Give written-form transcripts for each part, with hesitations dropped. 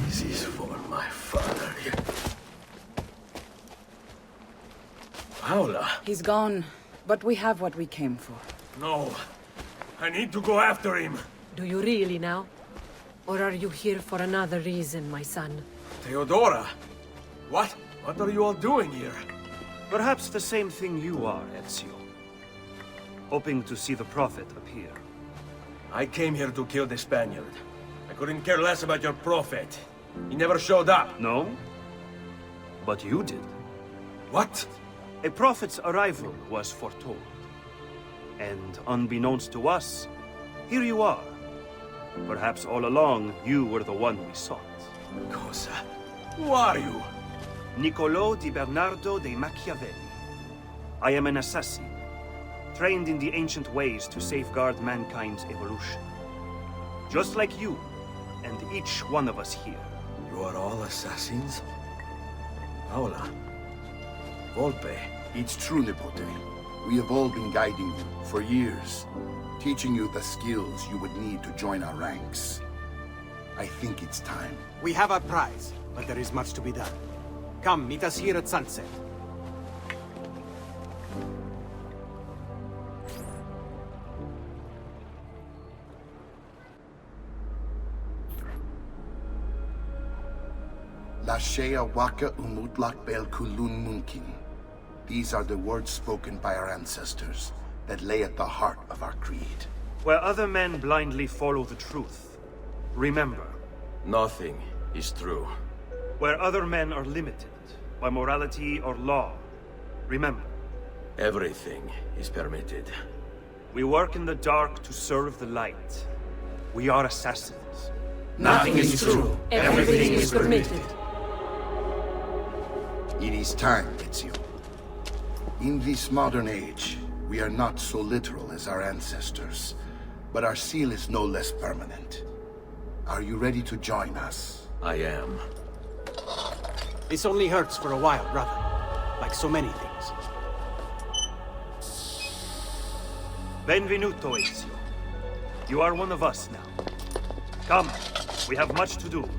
This is for my father. Paula. He's gone, but we have what we came for. No. I need to go after him. Do you really now? Or are you here for another reason, my son? Theodora? What? What are you all doing here? Perhaps the same thing you are, Ezio. Hoping to see the Prophet appear. I came here to kill the Spaniard. I couldn't care less about your Prophet. He never showed up. No? But you did. What? A Prophet's arrival was foretold. And unbeknownst to us, here you are. Perhaps all along, you were the one we sought. Cosa? Who are you? Niccolò di Bernardo de Machiavelli. I am an assassin, trained in the ancient ways to safeguard mankind's evolution. Just like you, and each one of us here. You are all assassins? Paola. Volpe. It's true, Nipote. We have all been guiding you for years, teaching you the skills you would need to join our ranks. I think it's time. We have our prize, but there is much to be done. Come, meet us here at sunset. Lashea waka umutlak bel kulun munkin. These are the words spoken by our ancestors that lay at the heart of our creed. Where other men blindly follow the truth, remember. Nothing is true. Where other men are limited by morality or law, remember. Everything is permitted. We work in the dark to serve the light. We are assassins. Nothing is true. Everything is permitted. It is time, Ezio. In this modern age, we are not so literal as our ancestors, but our seal is no less permanent. Are you ready to join us? I am. This only hurts for a while, brother. Like so many things. Benvenuto, Ezio. You are one of us now. Come, we have much to do.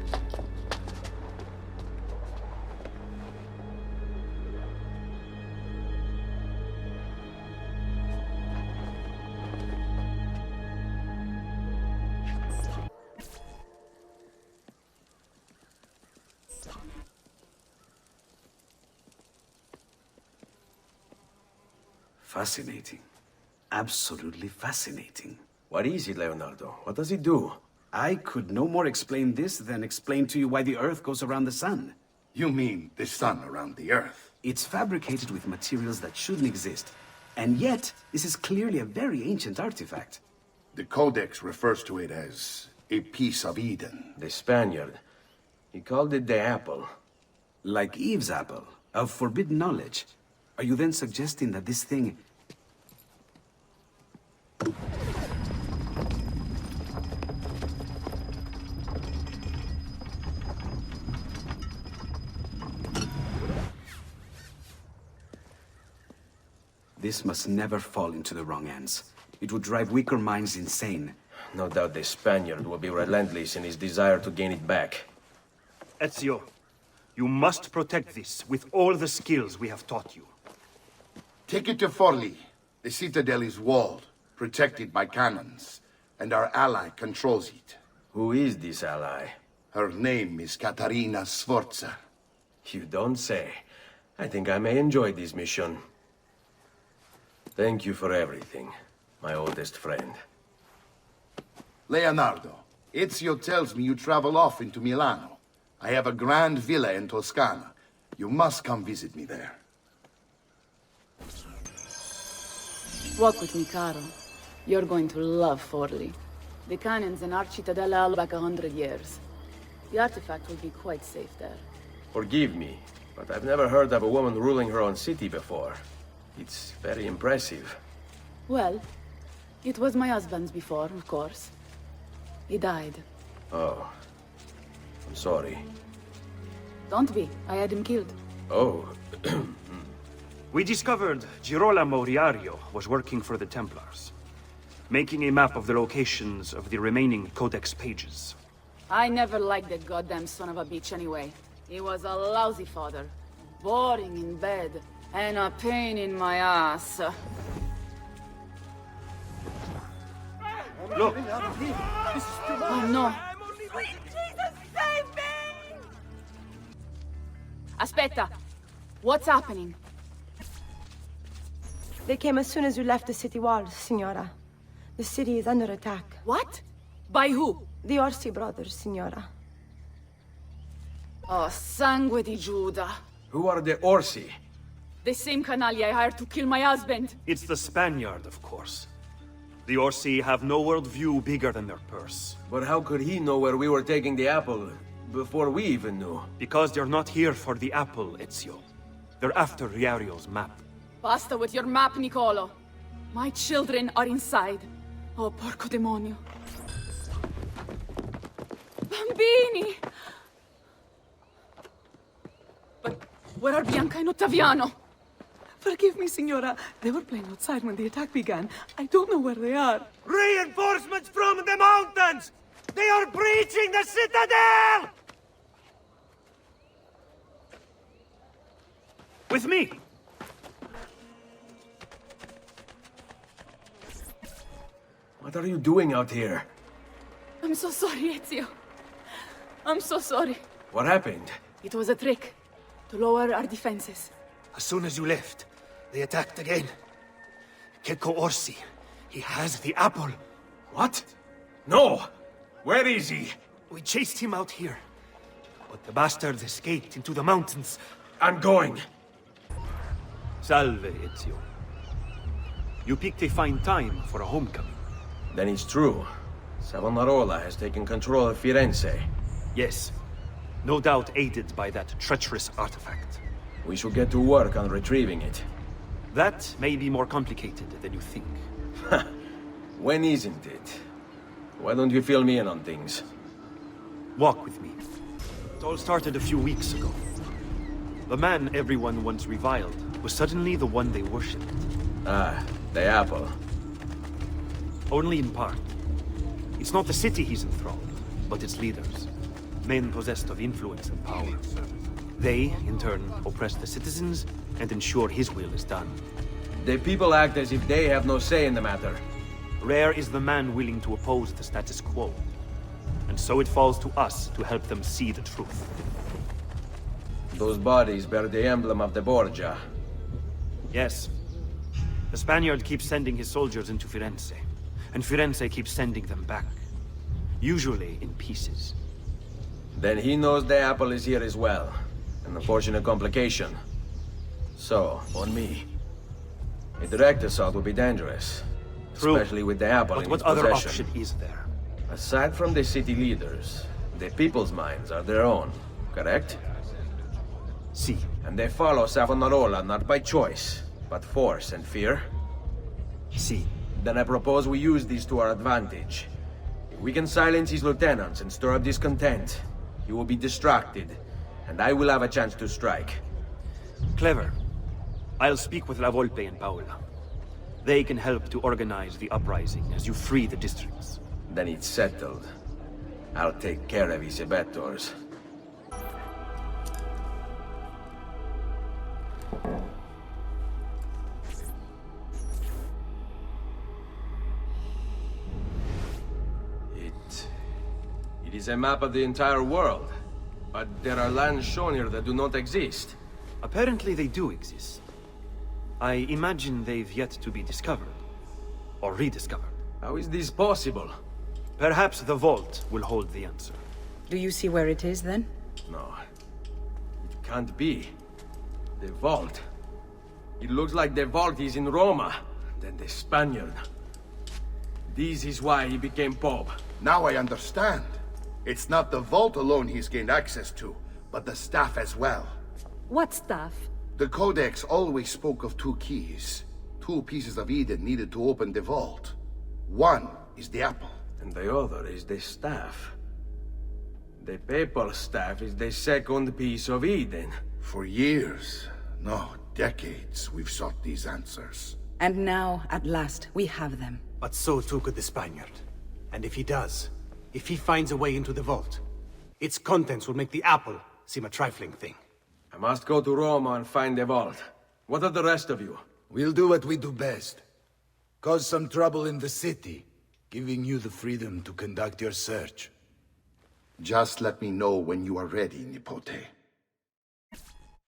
Fascinating. Absolutely fascinating. What is it, Leonardo? What does it do? I could no more explain this than explain to you why the Earth goes around the Sun. You mean the sun around the Earth? It's fabricated with materials that shouldn't exist. And yet, this is clearly a very ancient artifact. The Codex refers to it as a piece of Eden. The Spaniard. He called it the apple. Like Eve's apple, of forbidden knowledge. Are you then suggesting that this thing... This must never fall into the wrong hands. It would drive weaker minds insane. No doubt the Spaniard will be relentless in his desire to gain it back. Ezio, you must protect this with all the skills we have taught you. Take it to Forli. The citadel is walled, protected by cannons, and our ally controls it. Who is this ally? Her name is Caterina Sforza. You don't say. I think I may enjoy this mission. Thank you for everything, my oldest friend. Leonardo, Ezio tells me you travel off into Milano. I have a grand villa in Toscana. You must come visit me there. Walk with me, Caro. You're going to love Forli. The cannons in our citadella are back 100 years. The artifact will be quite safe there. Forgive me, but I've never heard of a woman ruling her own city before. It's very impressive. Well, it was my husband's before, of course. He died. Oh. I'm sorry. Don't be. I had him killed. Oh. We discovered Girolamo Riario was working for the Templars, making a map of the locations of the remaining Codex pages. I never liked that goddamn son of a bitch anyway. He was a lousy father. Boring in bed, and a pain in my ass. Look! Oh no. Sweet Jesus, save me! Aspetta! What's happening? They came as soon as you left the city walls, Signora. The city is under attack. What? By who? The Orsi brothers, Signora. Oh, sangue di Giuda. Who are the Orsi? The same canaglia I hired to kill my husband. It's the Spaniard, of course. The Orsi have no worldview bigger than their purse. But how could he know where we were taking the apple before we even knew? Because they're not here for the apple, Ezio. They're after Riario's map. Basta with your map, Niccolò. My children are inside. Oh, porco demonio. Bambini! But where are Bianca and Ottaviano? Forgive me, Signora. They were playing outside when the attack began. I don't know where they are. Reinforcements from the mountains! They are breaching the citadel! With me! What are you doing out here? I'm so sorry, Ezio. I'm so sorry. What happened? It was a trick to lower our defenses. As soon as you left, they attacked again. Checco Orsi. He has the apple. What? No! Where is he? We chased him out here. But the bastards escaped into the mountains. I'm going. Salve, Ezio. You picked a fine time for a homecoming. Then it's true. Savonarola has taken control of Firenze. Yes. No doubt aided by that treacherous artifact. We should get to work on retrieving it. That may be more complicated than you think. When isn't it? Why don't you fill me in on things? Walk with me. It all started a few weeks ago. The man everyone once reviled was suddenly the one they worshipped. Ah, the apple. Only in part. It's not the city he's enthralled, but its leaders. Men possessed of influence and power. They, in turn, oppress the citizens and ensure his will is done. The people act as if they have no say in the matter. Rare is the man willing to oppose the status quo. And so it falls to us to help them see the truth. Those bodies bear the emblem of the Borgia. Yes. The Spaniard keeps sending his soldiers into Firenze, and Firenze keeps sending them back. Usually in pieces. Then he knows the apple is here as well. An unfortunate complication. So, on me. A direct assault would be dangerous. True. Especially with the apple But in what his other possession. option is there? Aside from the city leaders, the people's minds are their own, correct? See. And they follow Savonarola not by choice, but force and fear? See. Then I propose we use these to our advantage. If we can silence his lieutenants and stir up discontent, he will be distracted, and I will have a chance to strike. Clever. I'll speak with La Volpe and Paola. They can help to organize the uprising as you free the districts. Then it's settled. I'll take care of his abettors. It is a map of the entire world. But there are lands shown here that do not exist. Apparently they do exist. I imagine they've yet to be discovered. Or rediscovered. How is this possible? Perhaps the vault will hold the answer. Do you see where it is, then? No. It can't be. The vault. It looks like the vault is in Roma. Then the Spaniard. This is why he became Pope. Now I understand. It's not the vault alone he's gained access to, but the staff as well. What staff? The Codex always spoke of two keys. Two pieces of Eden needed to open the vault. One is the apple. And the other is the staff. The papal staff is the second piece of Eden. For years, no, decades, we've sought these answers. And now, at last, we have them. But so too could the Spaniard. And if he does, If he finds a way into the vault, its contents will make the apple seem a trifling thing. I must go to Roma and find the vault. What of the rest of you? We'll do what we do best. Cause some trouble in the city, giving you the freedom to conduct your search. Just let me know when you are ready, Nipote.